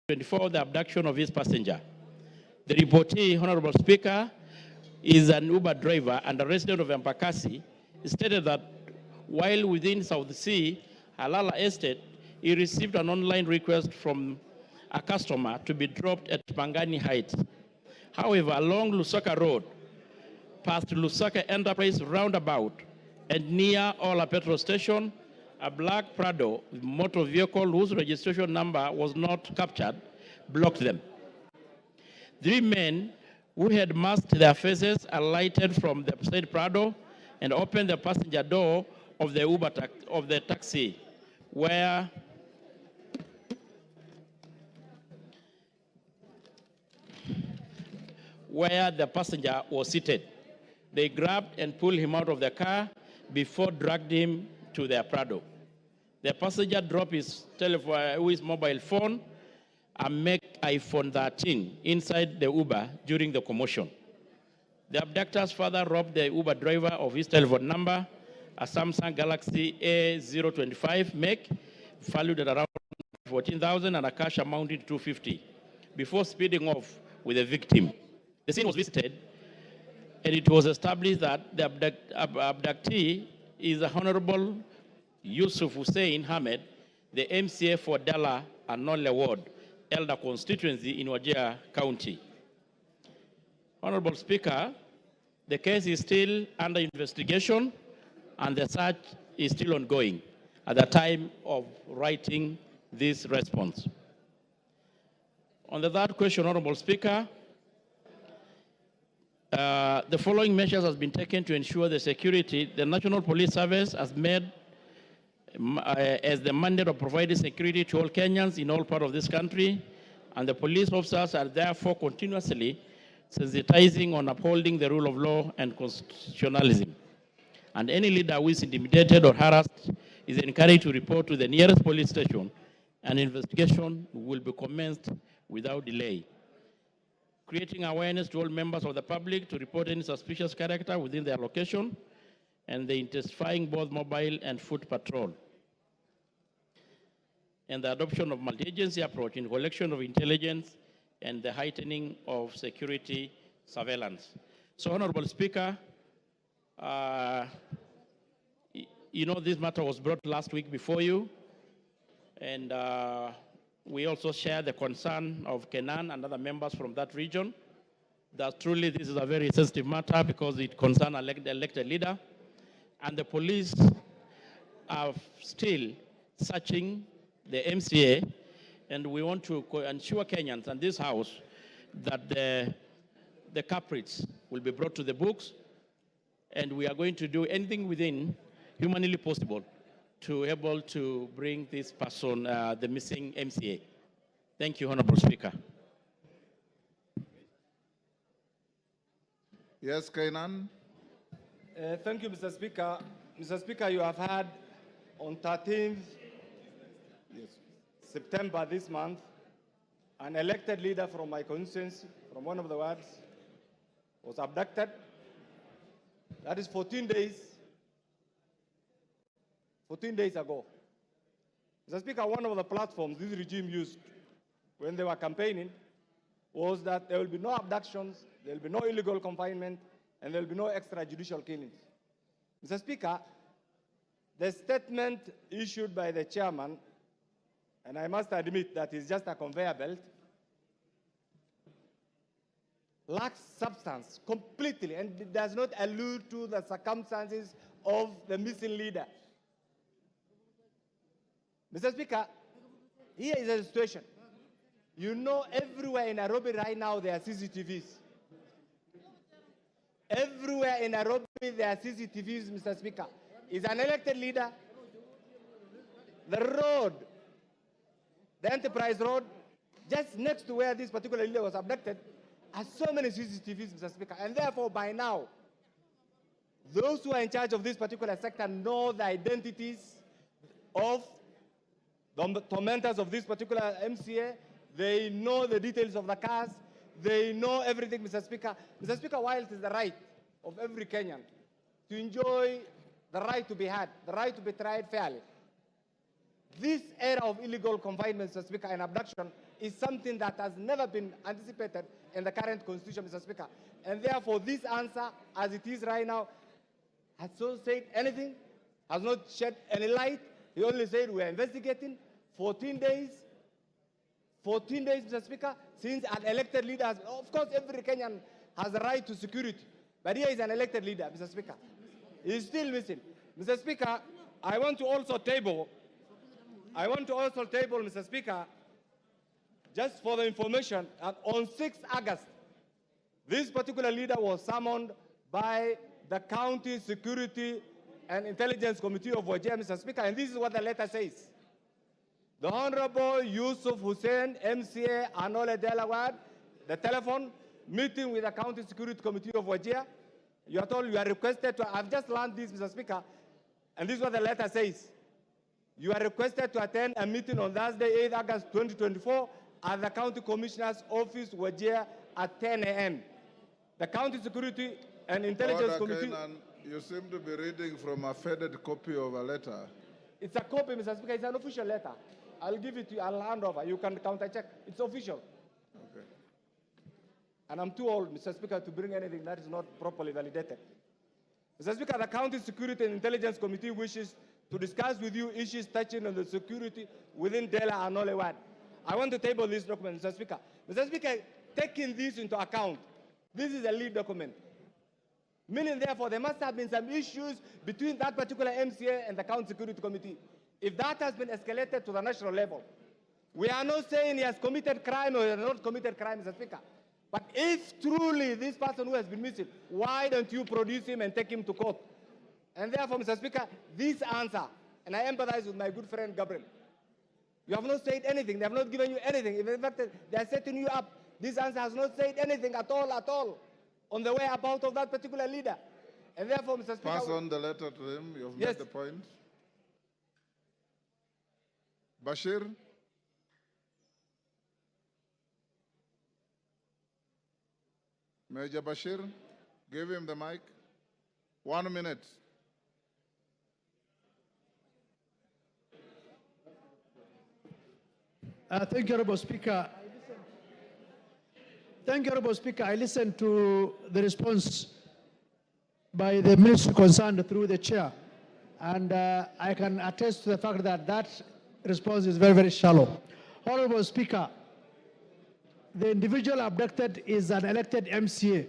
24, the abduction of his passenger. The reportee, Honorable Speaker, is an Uber driver and a resident of Embakasi. He stated that while within South Sea, Halala Estate, he received an online request from a customer to be dropped at Pangani Heights. However, along Lusaka Road, past Lusaka Enterprise roundabout, and near Ola petrol station, a black Prado motor vehicle whose registration number was not captured blocked them. 3 men who had masked their faces alighted from the said Prado and opened the passenger door of the taxi, where the passenger was seated. They grabbed and pulled him out of the car before dragged him to their Prado. The passenger dropped his mobile phone and make iPhone 13 inside the Uber during the commotion. The abductors further robbed the Uber driver of his telephone number, a Samsung Galaxy A025 make, valued at around 14,000, and a cash amounted to 250, before speeding off with the victim. The scene was visited, and it was established that the abductee is the Honorable Yusuf Hussein Hamed, the MCA for Dala and Nole Ward, Elder Constituency in Wajir County. Honorable Speaker, the case is still under investigation and the search is still ongoing at the time of writing this response. On the third question, Honorable Speaker, the following measures has been taken to ensure the security. The National Police Service has made as the mandate of providing security to all Kenyans in all parts of this country, and the police officers are therefore continuously sensitizing on upholding the rule of law and constitutionalism. And any leader who is intimidated or harassed is encouraged to report to the nearest police station, and investigation will be commenced without delay. Creating awareness to all members of the public to report any suspicious character within their location, and the intensifying both mobile and foot patrol. And the adoption of multi-agency approach in collection of intelligence and the heightening of security surveillance. So, Honorable Speaker, you know this matter was brought last week before you, and we also share the concern of Kenan and other members from that region that truly this is a very sensitive matter because it concerns an elected leader, and the police are still searching the MCA, and we want to ensure Kenyans and this House that the culprits will be brought to the books, and we are going to do anything within humanly possible to be able to bring this person, the missing MCA. Thank you, Honorable Speaker. Yes, Kainan. Thank you, Mr. Speaker. Mr. Speaker, you have had on 13th September this month, an elected leader from my constituency, from one of the wards, was abducted. That is 14 days ago. Mr. Speaker, one of the platforms this regime used when they were campaigning was that there will be no abductions, there will be no illegal confinement, and there will be no extrajudicial killings. Mr. Speaker, the statement issued by the chairman, and I must admit that it's just a conveyor belt, lacks substance completely, and it does not allude to the circumstances of the missing leader. Mr. Speaker, here is a situation. You know, everywhere in Nairobi right now there are CCTVs. Everywhere in Nairobi there are CCTVs, Mr. Speaker. Is an elected leader. The road, the Enterprise Road, just next to where this particular leader was abducted, has so many CCTVs, Mr. Speaker. And therefore, by now, those who are in charge of this particular sector know the identities of the tormentors of this particular MCA. They know the details of the cars. They know everything, Mr. Speaker. Mr. Speaker, while it is the right of every Kenyan to enjoy the right to be heard, the right to be tried fairly, This era of illegal confinement, Mr. Speaker, and abduction is something that has never been anticipated in the current constitution, Mr. Speaker. And therefore, this answer, as it is right now, has not said anything, has not shed any light. He only said we are investigating. 14 days, Mr. Speaker, since an elected leader has, of course, every Kenyan has a right to security. But here is an elected leader, Mr. Speaker. He is still missing. Mr. Speaker, I want to also table, Mr. Speaker, just for the information, that on 6th August, this particular leader was summoned by the County Security and Intelligence Committee of Wajir, Mr. Speaker, and this is what the letter says. The Honorable Yusuf Hussein, MCA, Anole, Delaware, the telephone meeting with the County Security Committee of Wajir. You are told you are requested to, I've just learned this, Mr. Speaker, and this is what the letter says. You are requested to attend a meeting on Thursday, 8th August 2024 at the County Commissioner's Office, Wajir, at 10 a.m. The County Security and Intelligence Committee... Kenan, you seem to be reading from a faded copy of a letter. It's a copy, Mr. Speaker. It's an official letter. I'll give it to you. I'll hand over. You can counter-check. It's official. Okay. And I'm too old, Mr. Speaker, to bring anything that is not properly validated. Mr. Speaker, the County Security and Intelligence Committee wishes to discuss with you issues touching on the security within Dela and Nollywood. I want to table this document, Mr. Speaker. Mr. Speaker, taking this into account, this is a lead document. Meaning, therefore, there must have been some issues between that particular MCA and the County Security Committee. If that has been escalated to the national level, we are not saying he has committed crime or he has not committed crime, Mr. Speaker. But if truly this person who has been missing, why don't you produce him and take him to court? And therefore, Mr. Speaker, this answer, and I empathize with my good friend Gabriel, you have not said anything. They have not given you anything. In fact, they are setting you up. This answer has not said anything at all, on the whereabouts of that particular leader. And therefore, Mr. Speaker... Pass on the letter to him. You have made the point. Bashir? Major Bashir, give him the mic. 1 minute. Thank you, Honorable Speaker. Thank you, Honorable Speaker. I listened to the response by the ministry concerned through the chair, and I can attest to the fact that that response is very, very shallow. Honorable Speaker, the individual abducted is an elected MCA,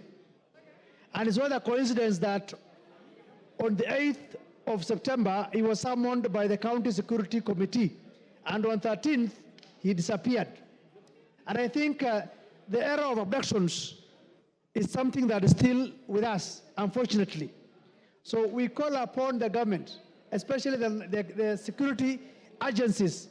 and it's not a coincidence that on the 8th of September, he was summoned by the County Security Committee, and on 13th, he disappeared. And I think the era of abductions is something that is still with us, unfortunately. So we call upon the government, especially the security agencies,